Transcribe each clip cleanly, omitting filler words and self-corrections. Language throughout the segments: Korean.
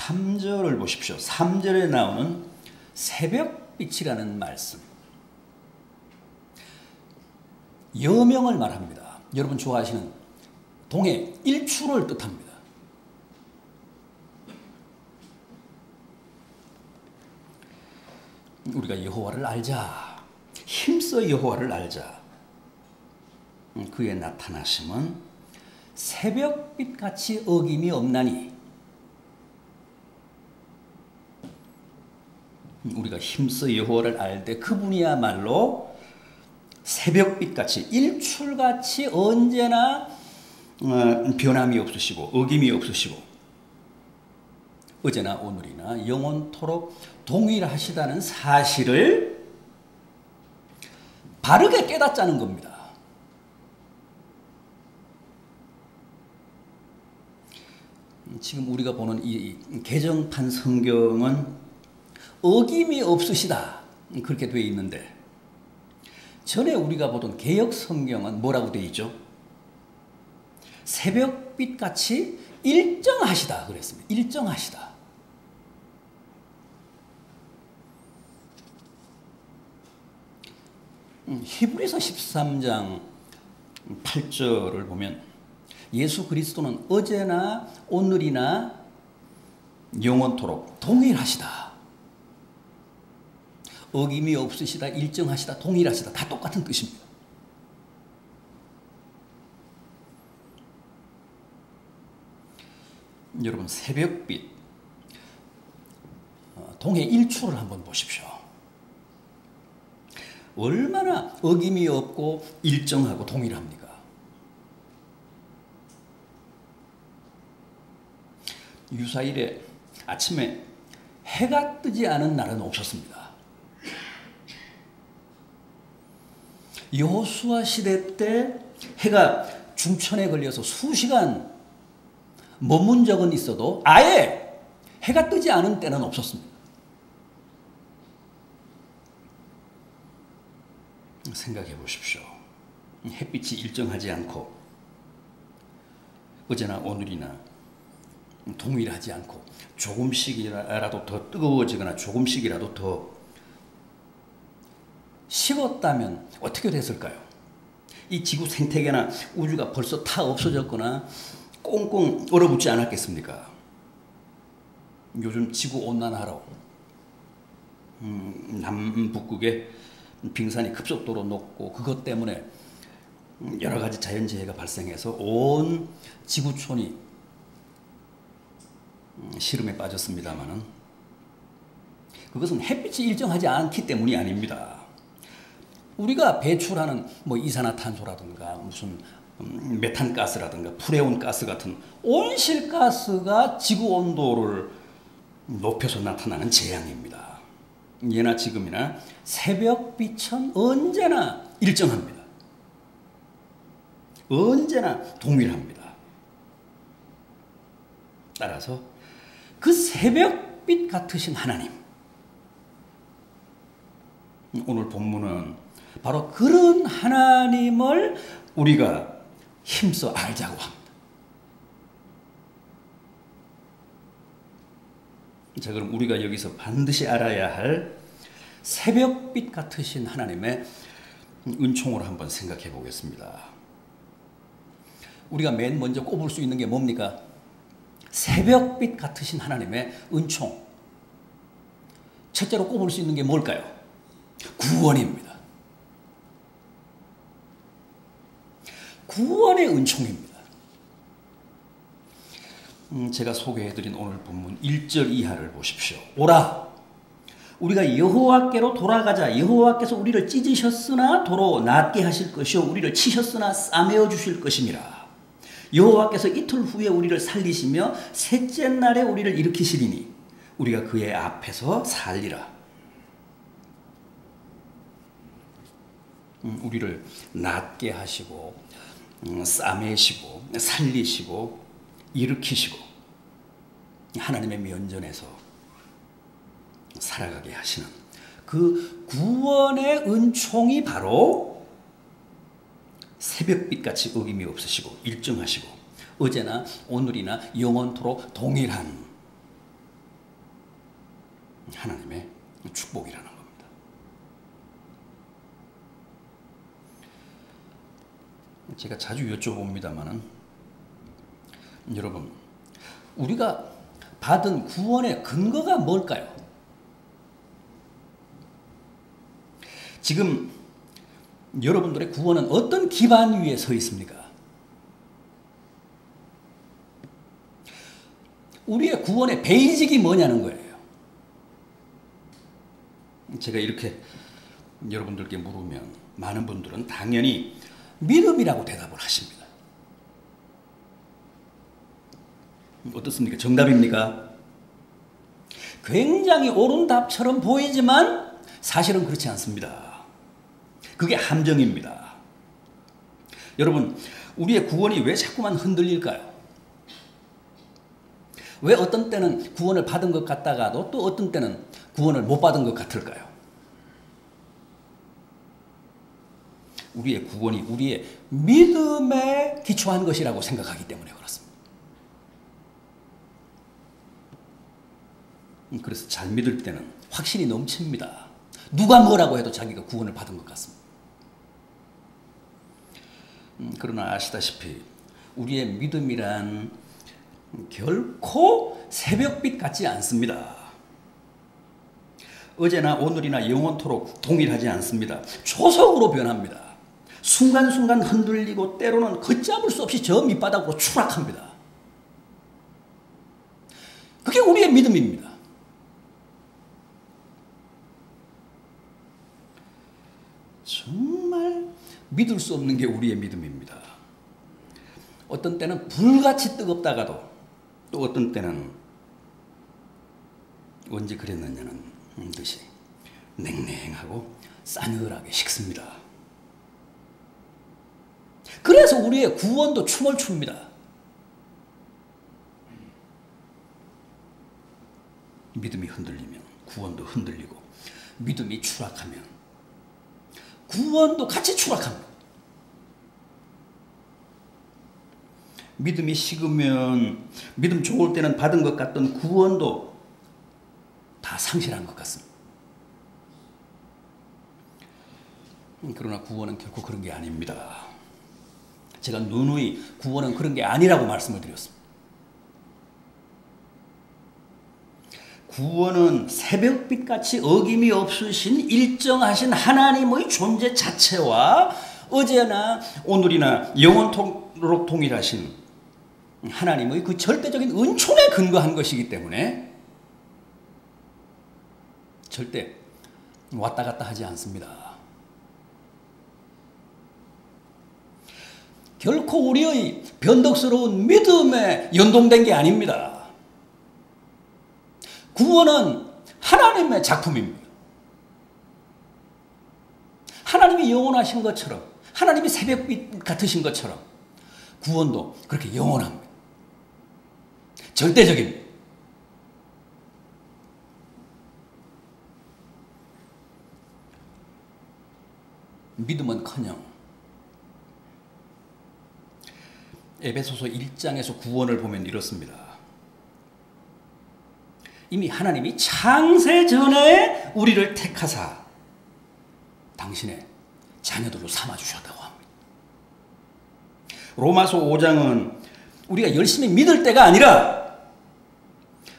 3절을 보십시오. 3절에 나오는 새벽빛이라는 말씀. 여명을 말합니다. 여러분 좋아하시는 동해 일출을 뜻합니다. 우리가 여호와를 알자. 힘써 여호와를 알자. 그의 나타나심은 새벽빛같이 어김이 없나니 우리가 힘써 여호와를 알 때 그분이야말로 새벽빛같이 일출같이 언제나 변함이 없으시고 어김이 없으시고 어제나 오늘이나 영원토록 동일하시다는 사실을 바르게 깨닫자는 겁니다. 지금 우리가 보는 이 개정판 성경은 어김이 없으시다 그렇게 되어 있는데 전에 우리가 보던 개역 성경은 뭐라고 되어 있죠? 새벽빛같이 일정하시다 그랬습니다. 일정하시다. 히브리서 13장 8절을 보면 예수 그리스도는 어제나 오늘이나 영원토록 동일하시다. 어김이 없으시다, 일정하시다, 동일하시다 다 똑같은 뜻입니다. 여러분 새벽빛 동해 일출을 한번 보십시오. 얼마나 어김이 없고 일정하고 동일합니까? 유사일에 아침에 해가 뜨지 않은 날은 없었습니다. 여호수아 시대 때 해가 중천에 걸려서 수시간 머문 적은 있어도 아예 해가 뜨지 않은 때는 없었습니다. 생각해 보십시오. 햇빛이 일정하지 않고 어제나 오늘이나 동일하지 않고 조금씩이라도 더 뜨거워지거나 조금씩이라도 더 식었다면 어떻게 됐을까요? 이 지구 생태계나 우주가 벌써 다 없어졌거나 꽁꽁 얼어붙지 않았겠습니까? 요즘 지구 온난화로 남북극에 빙산이 급속도로 녹고 그것 때문에 여러 가지 자연재해가 발생해서 온 지구촌이 시름에 빠졌습니다만은 그것은 햇빛이 일정하지 않기 때문이 아닙니다. 우리가 배출하는 뭐 이산화탄소라든가 무슨 메탄가스라든가 프레온가스 같은 온실가스가 지구 온도를 높여서 나타나는 재앙입니다. 예나 지금이나 새벽빛은 언제나 일정합니다. 언제나 동일합니다. 따라서 그 새벽빛 같으신 하나님, 오늘 본문은 바로 그런 하나님을 우리가 힘써 알자고 합니다. 자, 그럼 우리가 여기서 반드시 알아야 할 새벽빛 같으신 하나님의 은총을 한번 생각해 보겠습니다. 우리가 맨 먼저 꼽을 수 있는 게 뭡니까? 새벽빛 같으신 하나님의 은총. 첫째로 꼽을 수 있는 게 뭘까요? 구원입니다. 구원의 은총입니다. 제가 소개해드린 오늘 본문 1절 이하를 보십시오. 오라! 우리가 여호와께로 돌아가자. 여호와께서 우리를 찢으셨으나 도로 낫게 하실 것이요 우리를 치셨으나 싸매어 주실 것임이라. 여호와께서 이틀 후에 우리를 살리시며 셋째 날에 우리를 일으키시리니 우리가 그의 앞에서 살리라. 우리를 낫게 하시고 싸매시고 살리시고 일으키시고 하나님의 면전에서 살아가게 하시는 그 구원의 은총이 바로 새벽빛같이 어김이 없으시고 일정하시고 어제나 오늘이나 영원토록 동일한 하나님의 축복이라는 겁니다. 제가 자주 여쭤봅니다마는 여러분, 우리가 받은 구원의 근거가 뭘까요? 지금 여러분들의 구원은 어떤 기반 위에 서 있습니까? 우리의 구원의 베이직이 뭐냐는 거예요. 제가 이렇게 여러분들께 물으면 많은 분들은 당연히 믿음이라고 대답을 하십니다. 어떻습니까? 정답입니까? 굉장히 옳은 답처럼 보이지만 사실은 그렇지 않습니다. 그게 함정입니다. 여러분, 우리의 구원이 왜 자꾸만 흔들릴까요? 왜 어떤 때는 구원을 받은 것 같다가도 또 어떤 때는 구원을 못 받은 것 같을까요? 우리의 구원이 우리의 믿음에 기초한 것이라고 생각하기 때문에 그렇습니다. 그래서 잘 믿을 때는 확신이 넘칩니다. 누가 뭐라고 해도 자기가 구원을 받은 것 같습니다. 그러나 아시다시피 우리의 믿음이란 결코 새벽빛 같지 않습니다. 어제나 오늘이나 영원토록 동일하지 않습니다. 초석으로 변합니다. 순간순간 흔들리고 때로는 걷잡을 수 없이 저 밑바닥으로 추락합니다. 그게 우리의 믿음입니다. 정말 믿을 수 없는 게 우리의 믿음입니다. 어떤 때는 불같이 뜨겁다가도 또 어떤 때는 언제 그랬느냐는 듯이 냉랭하고 싸늘하게 식습니다. 그래서 우리의 구원도 춤을 춥니다. 믿음이 흔들리면 구원도 흔들리고, 믿음이 추락하면 구원도 같이 추락합니다. 믿음이 식으면 믿음 좋을 때는 받은 것 같던 구원도 다 상실한 것 같습니다. 그러나 구원은 결코 그런 게 아닙니다. 제가 누누이 구원은 그런 게 아니라고 말씀을 드렸습니다. 구원은 새벽빛같이 어김이 없으신 일정하신 하나님의 존재 자체와 어제나 오늘이나 영원토록 동일하신 하나님의 그 절대적인 은총에 근거한 것이기 때문에 절대 왔다 갔다 하지 않습니다. 결코 우리의 변덕스러운 믿음에 연동된 게 아닙니다. 구원은 하나님의 작품입니다. 하나님이 영원하신 것처럼, 하나님이 새벽빛 같으신 것처럼 구원도 그렇게 영원합니다. 절대적입니다. 믿음은커녕 에베소서 1장에서 구원을 보면 이렇습니다. 이미 하나님이 창세 전에 우리를 택하사 당신의 자녀들로 삼아주셨다고 합니다. 로마서 5장은 우리가 열심히 믿을 때가 아니라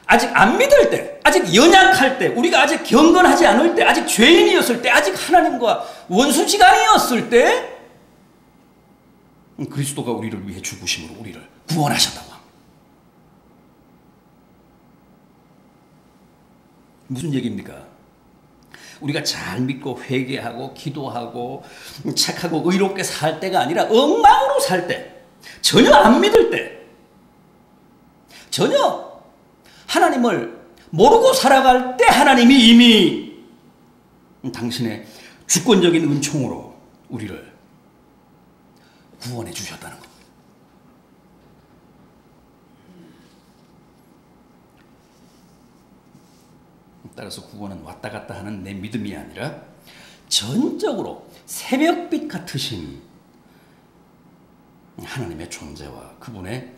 아직 안 믿을 때, 아직 연약할 때, 우리가 아직 경건하지 않을 때, 아직 죄인이었을 때, 아직 하나님과 원수지간이었을 때 그리스도가 우리를 위해 죽으심으로 우리를 구원하셨다고 합니다. 무슨 얘기입니까? 우리가 잘 믿고 회개하고 기도하고 착하고 의롭게 살 때가 아니라 엉망으로 살 때, 전혀 안 믿을 때, 전혀 하나님을 모르고 살아갈 때 하나님이 이미 당신의 주권적인 은총으로 우리를 구원해 주셨다는 겁니다. 따라서 구원은 왔다 갔다 하는 내 믿음이 아니라 전적으로 새벽빛 같으신 하나님의 존재와 그분의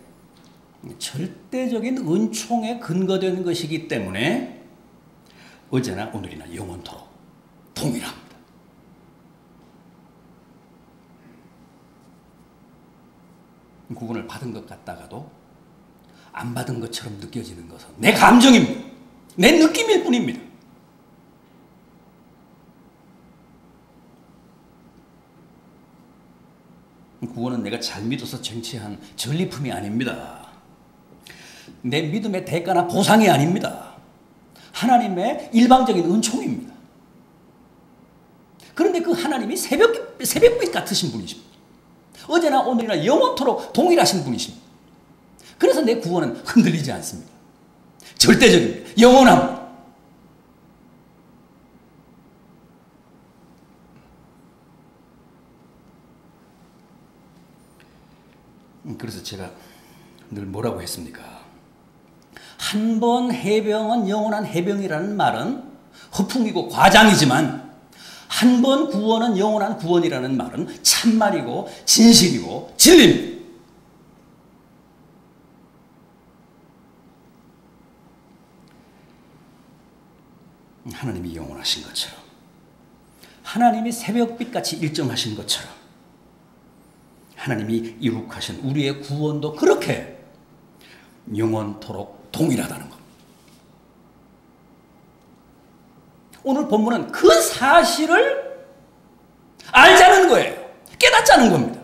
절대적인 은총에 근거된 것이기 때문에 어제나 오늘이나 영원토록 동일합니다. 구원을 받은 것 같다가도 안 받은 것처럼 느껴지는 것은 내 감정입니다. 내 느낌일 뿐입니다. 구원은 내가 잘 믿어서 쟁취한 전리품이 아닙니다. 내 믿음의 대가나 보상이 아닙니다. 하나님의 일방적인 은총입니다. 그런데 그 하나님이 새벽빛 같으신 분이십니다. 어제나 오늘이나 영원토록 동일하신 분이십니다. 그래서 내 구원은 흔들리지 않습니다. 절대적입니다. 영원합니다. 그래서 제가 늘 뭐라고 했습니까? 한 번 해병은 영원한 해병이라는 말은 허풍이고 과장이지만 한 번 구원은 영원한 구원이라는 말은 참말이고 진실이고 진리입니다. 하나님이 영원하신 것처럼, 하나님이 새벽빛같이 일정하신 것처럼 하나님이 이룩하신 우리의 구원도 그렇게 영원토록 동일하다는 것. 오늘 본문은 그 사실을 알자는 거예요. 깨닫자는 겁니다.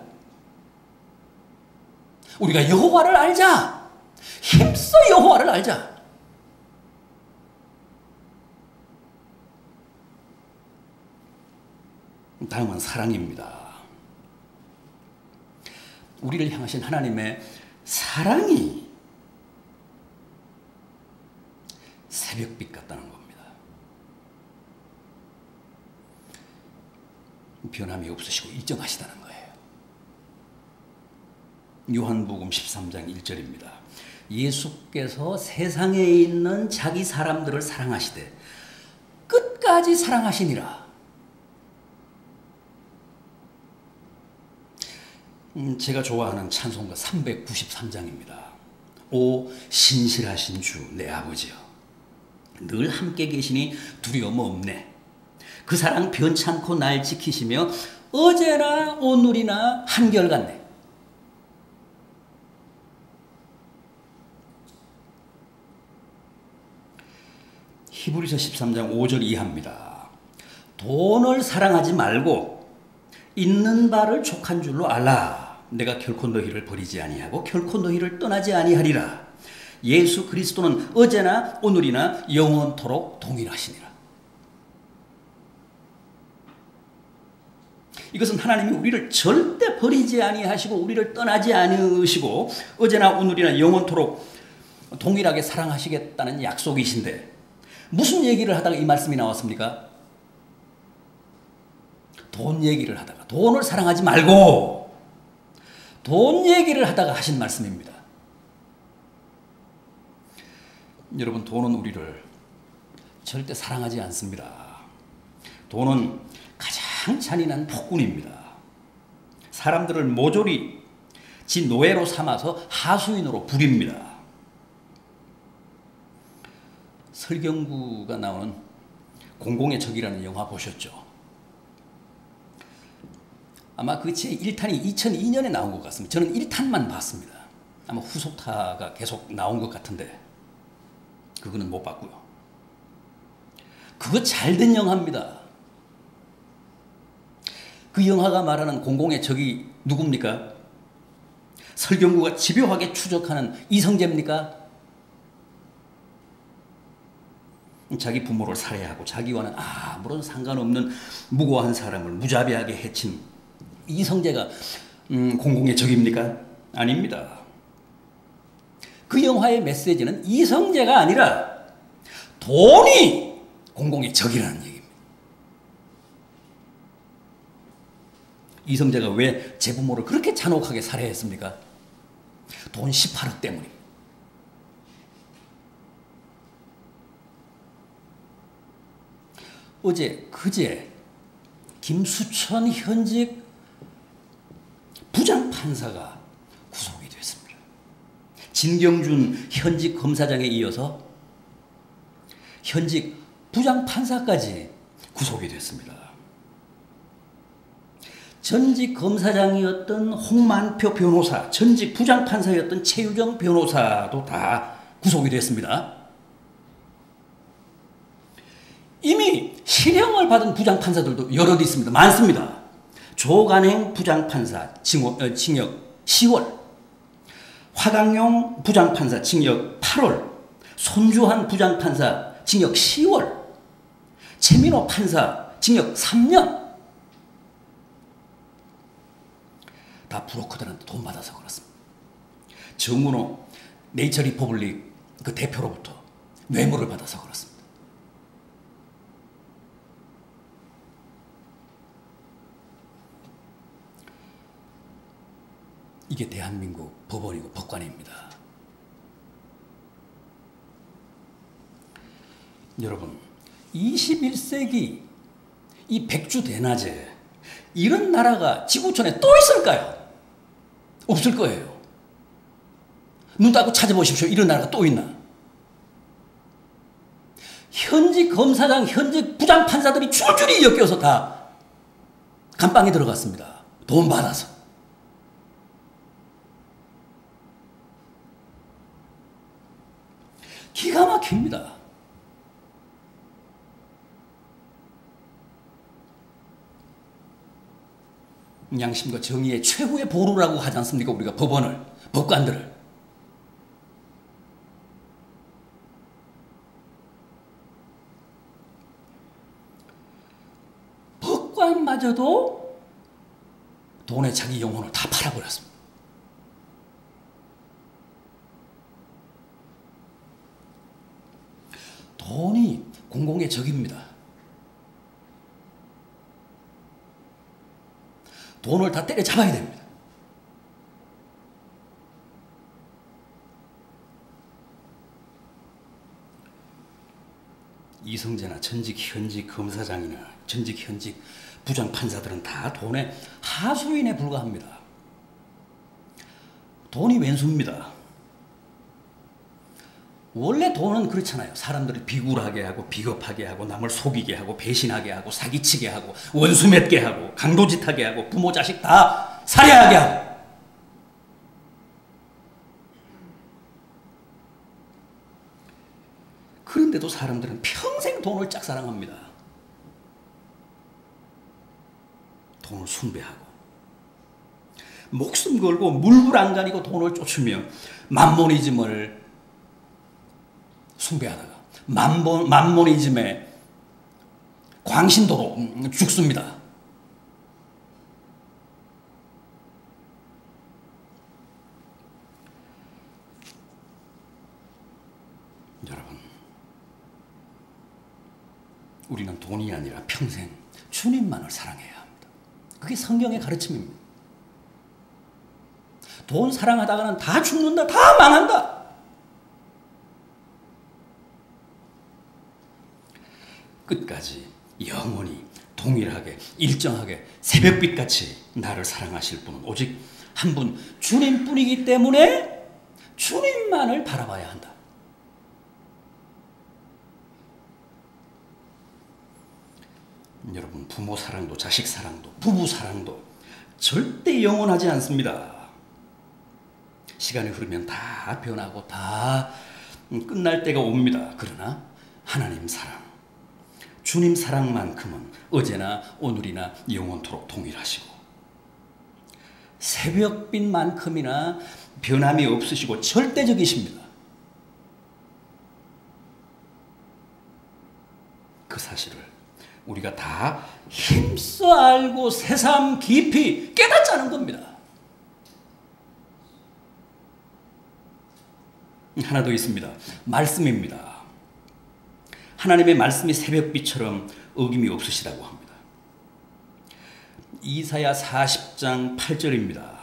우리가 여호와를 알자. 힘써 여호와를 알자. 다음은 사랑입니다. 우리를 향하신 하나님의 사랑이 새벽빛 같다는 겁니다. 변함이 없으시고 일정하시다는 거예요. 요한복음 13장 1절입니다. 예수께서 세상에 있는 자기 사람들을 사랑하시되 끝까지 사랑하시니라. 제가 좋아하는 찬송가 393장입니다. 오 신실하신 주 내 아버지여, 늘 함께 계시니 두려움 없네. 그 사랑 변찮고 날 지키시며 어제나 오늘이나 한결같네. 히브리서 13장 5절 이하입니다. 돈을 사랑하지 말고 있는 바를 족한 줄로 알라. 내가 결코 너희를 버리지 아니하고 결코 너희를 떠나지 아니하리라. 예수 그리스도는 어제나 오늘이나 영원토록 동일하시니라. 이것은 하나님이 우리를 절대 버리지 아니하시고 우리를 떠나지 않으시고 어제나 오늘이나 영원토록 동일하게 사랑하시겠다는 약속이신데 무슨 얘기를 하다가 이 말씀이 나왔습니까? 돈 얘기를 하다가, 돈을 사랑하지 말고 돈 얘기를 하다가 하신 말씀입니다. 여러분, 돈은 우리를 절대 사랑하지 않습니다. 돈은 가장 잔인한 폭군입니다. 사람들을 모조리 지 노예로 삼아서 하수인으로 부립니다. 설경구가 나오는 공공의 적이라는 영화 보셨죠? 아마 그 제 1탄이 2002년에 나온 것 같습니다. 저는 1탄만 봤습니다. 아마 후속타가 계속 나온 것 같은데 그거는 못 봤고요. 그거 잘된 영화입니다. 그 영화가 말하는 공공의 적이 누굽니까? 설경구가 집요하게 추적하는 이성재입니까? 자기 부모를 살해하고 자기와는 아무런 상관없는 무고한 사람을 무자비하게 해친 이성재가 공공의 적입니까? 아닙니다. 그 영화의 메시지는 이성재가 아니라 돈이 공공의 적이라는 얘기입니다. 이성재가 왜 제 부모를 그렇게 잔혹하게 살해했습니까? 돈 18억 때문입니다. 그제 김수천 현직 부장판사가 구속이 됐습니다. 진경준 현직 검사장에 이어서 현직 부장판사까지 구속이 됐습니다. 전직 검사장이었던 홍만표 변호사, 전직 부장판사였던 최유정 변호사도 다 구속이 됐습니다. 이미 실형을 받은 부장판사들도 여럿 있습니다. 많습니다. 조간행 부장판사 징역 10월, 화강용 부장판사 징역 8월, 손주한 부장판사 징역 10월, 최민호 판사 징역 3년. 다 브로커들한테 돈 받아서 그렇습니다. 정문호 네이처 리퍼블릭 그 대표로부터 뇌물을 받아서 그렇습니다. 이게 대한민국 법원이고 법관입니다. 여러분, 21세기 이 백주대낮에 이런 나라가 지구촌에 또 있을까요? 없을 거예요. 눈 닫고 찾아보십시오. 이런 나라가 또 있나? 현직 검사장, 현직 부장판사들이 줄줄이 엮여서 다 감방에 들어갔습니다. 돈 받아서. 기가 막힙니다. 양심과 정의의 최후의 보루라고 하지 않습니까? 우리가 법원을, 법관들을. 법관마저도 돈에 자기 영혼을 다 팔아버렸습니다. 돈이 공공의 적입니다. 돈을 다 때려잡아야 됩니다. 이성재나 전직 현직 검사장이나 전직 현직 부장판사들은 다 돈의 하수인에 불과합니다. 돈이 왼수입니다. 원래 돈은 그렇잖아요. 사람들을 비굴하게 하고 비겁하게 하고 남을 속이게 하고 배신하게 하고 사기치게 하고 원수 맺게 하고 강도짓하게 하고 부모 자식 다 살해하게 하고. 그런데도 사람들은 평생 돈을 짝사랑합니다. 돈을 숭배하고 목숨 걸고 물불안간이고 돈을 쫓으며 만모니즘을 숭배하다가 만모니즘에 광신도로 죽습니다. 여러분, 우리는 돈이 아니라 평생 주님만을 사랑해야 합니다. 그게 성경의 가르침입니다. 돈 사랑하다가는 다 죽는다, 다 망한다. 끝까지 영원히 동일하게 일정하게 새벽빛같이 나를 사랑하실 분은 오직 한 분 주님뿐이기 때문에 주님만을 바라봐야 한다. 여러분, 부모 사랑도 자식 사랑도 부부 사랑도 절대 영원하지 않습니다. 시간이 흐르면 다 변하고 다 끝날 때가 옵니다. 그러나 하나님 사랑, 주님 사랑만큼은 어제나 오늘이나 영원토록 동일하시고 새벽빛만큼이나 변함이 없으시고 절대적이십니다. 그 사실을 우리가 다 힘써 알고 새삼 깊이 깨닫자는 겁니다. 하나 더 있습니다. 말씀입니다. 하나님의 말씀이 새벽빛처럼 어김이 없으시다고 합니다. 이사야 40장 8절입니다.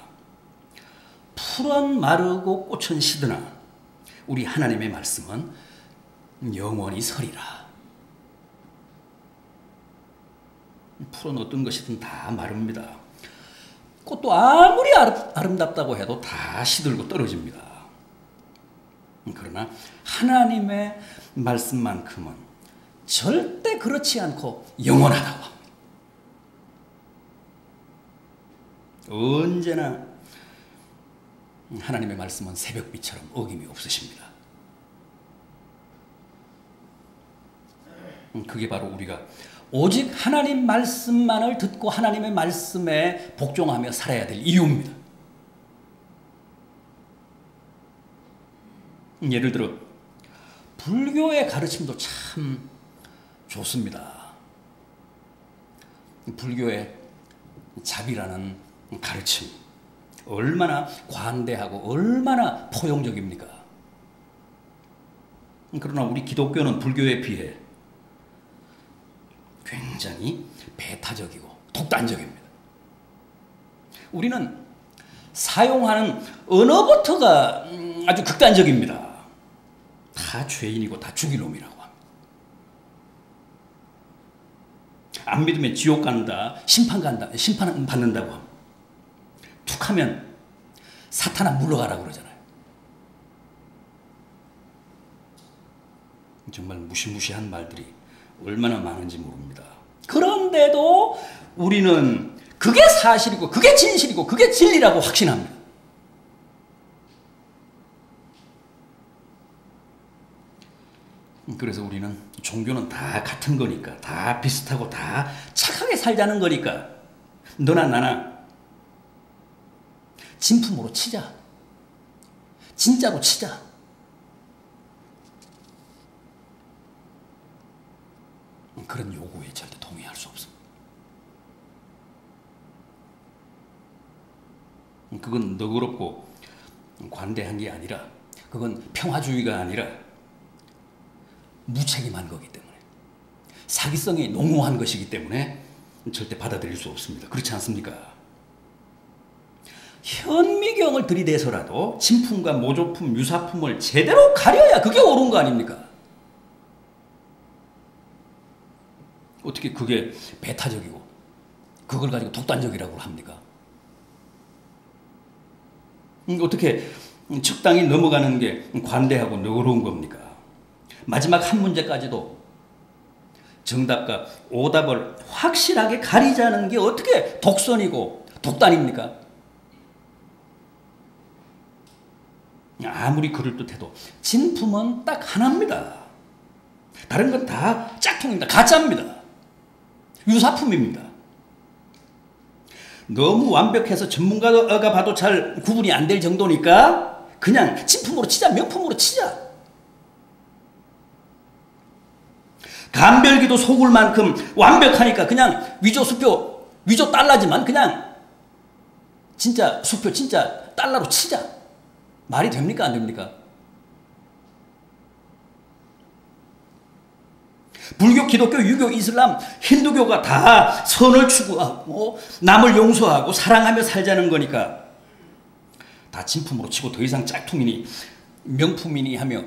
풀은 마르고 꽃은 시드나 우리 하나님의 말씀은 영원히 서리라. 풀은 어떤 것이든 다 마릅니다. 꽃도 아무리 아름답다고 해도 다 시들고 떨어집니다. 그러나 하나님의 말씀만큼은 절대 그렇지 않고 영원하다고 합니다. 언제나 하나님의 말씀은 새벽비처럼 어김이 없으십니다. 그게 바로 우리가 오직 하나님 말씀만을 듣고 하나님의 말씀에 복종하며 살아야 될 이유입니다. 예를 들어 불교의 가르침도 참 좋습니다. 불교의 자비라는 가르침 얼마나 관대하고 얼마나 포용적입니까? 그러나 우리 기독교는 불교에 비해 굉장히 배타적이고 독단적입니다. 우리는 사용하는 언어부터가 아주 극단적입니다. 다 죄인이고 다 죽일 놈이라고 합니다. 안 믿으면 지옥 간다, 심판 받는다고 합니다. 툭 하면 사탄아 물러가라고 그러잖아요. 정말 무시무시한 말들이 얼마나 많은지 모릅니다. 그런데도 우리는 그게 사실이고 그게 진실이고 그게 진리라고 확신합니다. 그래서 우리는 종교는 다 같은 거니까 다 비슷하고 다 착하게 살자는 거니까 너나 나나 진품으로 치자. 진짜로 치자. 그런 요구에 절대 동의할 수 없습니다. 그건 너그럽고 관대한 게 아니라 그건 평화주의가 아니라 무책임한 거기 때문에 사기성이 농후한 것이기 때문에 절대 받아들일 수 없습니다. 그렇지 않습니까? 현미경을 들이대서라도 진품과 모조품, 유사품을 제대로 가려야 그게 옳은 거 아닙니까? 어떻게 그게 배타적이고 그걸 가지고 독단적이라고 합니까? 어떻게 적당히 넘어가는 게 관대하고 너그러운 겁니까? 마지막 한 문제까지도 정답과 오답을 확실하게 가리자는 게 어떻게 독선이고 독단입니까? 아무리 그럴듯해도 진품은 딱 하나입니다. 다른 건 다 짝퉁입니다. 가짜입니다. 유사품입니다. 너무 완벽해서 전문가가 봐도 잘 구분이 안 될 정도니까 그냥 진품으로 치자, 명품으로 치자. 감별기도 속을 만큼 완벽하니까 그냥 위조 수표, 위조 달러지만 그냥 진짜 수표, 진짜 달러로 치자. 말이 됩니까? 안 됩니까? 불교, 기독교, 유교, 이슬람, 힌두교가 다 선을 추구하고 남을 용서하고 사랑하며 살자는 거니까 다 진품으로 치고 더 이상 짝퉁이니 명품이니 하며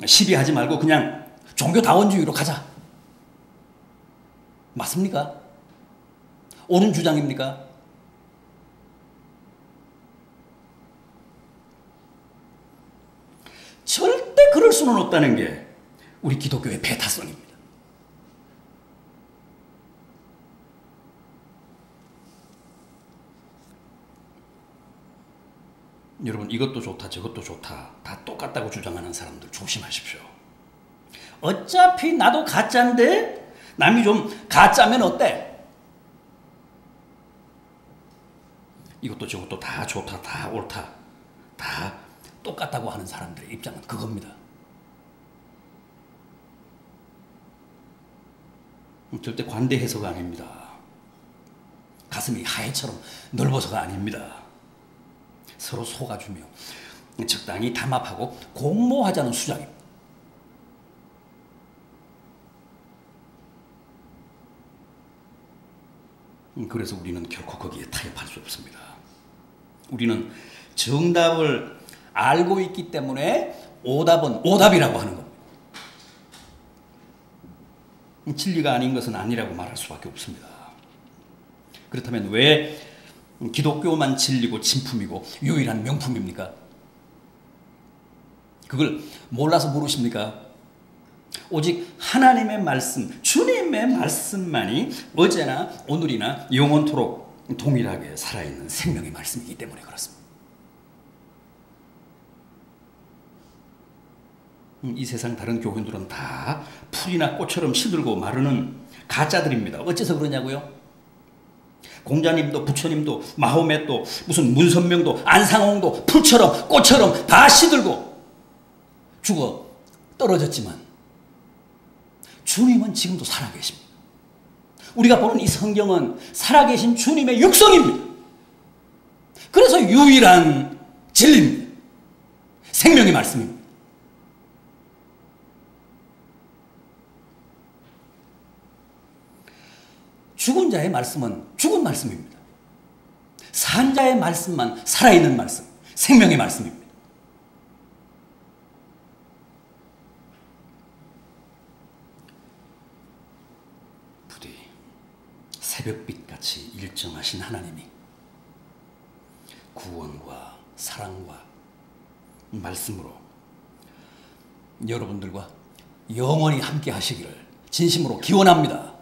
시비하지 말고 그냥 종교다원주의로 가자. 맞습니까? 옳은 주장입니까? 절대 그럴 수는 없다는 게 우리 기독교의 배타성입니다. 여러분 이것도 좋다 저것도 좋다 다 똑같다고 주장하는 사람들 조심하십시오. 어차피 나도 가짜인데 남이 좀 가짜면 어때? 이것도 저것도 다 좋다 다 옳다 다 똑같다고 하는 사람들의 입장은 그겁니다. 절대 관대해서가 아닙니다. 가슴이 하해처럼 넓어서가 아닙니다. 서로 속아주며 적당히 담합하고 공모하자는 수작입니다. 그래서 우리는 결코 거기에 타협할 수 없습니다. 우리는 정답을 알고 있기 때문에 오답은 오답이라고 하는 겁니다. 진리가 아닌 것은 아니라고 말할 수밖에 없습니다. 그렇다면 왜 기독교만 진리고 진품이고 유일한 명품입니까? 그걸 몰라서 모르십니까? 오직 하나님의 말씀, 주님의 말씀만이 어제나 오늘이나 영원토록 동일하게 살아있는 생명의 말씀이기 때문에 그렇습니다. 이 세상 다른 교훈들은 다 풀이나 꽃처럼 시들고 마르는 가짜들입니다. 어째서 그러냐고요? 공자님도 부처님도 마호멧도 무슨 문선명도 안상홍도 풀처럼 꽃처럼 다 시들고 죽어 떨어졌지만 주님은 지금도 살아계십니다. 우리가 보는 이 성경은 살아계신 주님의 육성입니다. 그래서 유일한 진리입니다. 생명의 말씀입니다. 죽은 자의 말씀은 죽은 말씀입니다. 산 자의 말씀만 살아있는 말씀, 생명의 말씀입니다. 부디 새벽빛같이 일정하신 하나님이 구원과 사랑과 말씀으로 여러분들과 영원히 함께 하시기를 진심으로 기원합니다.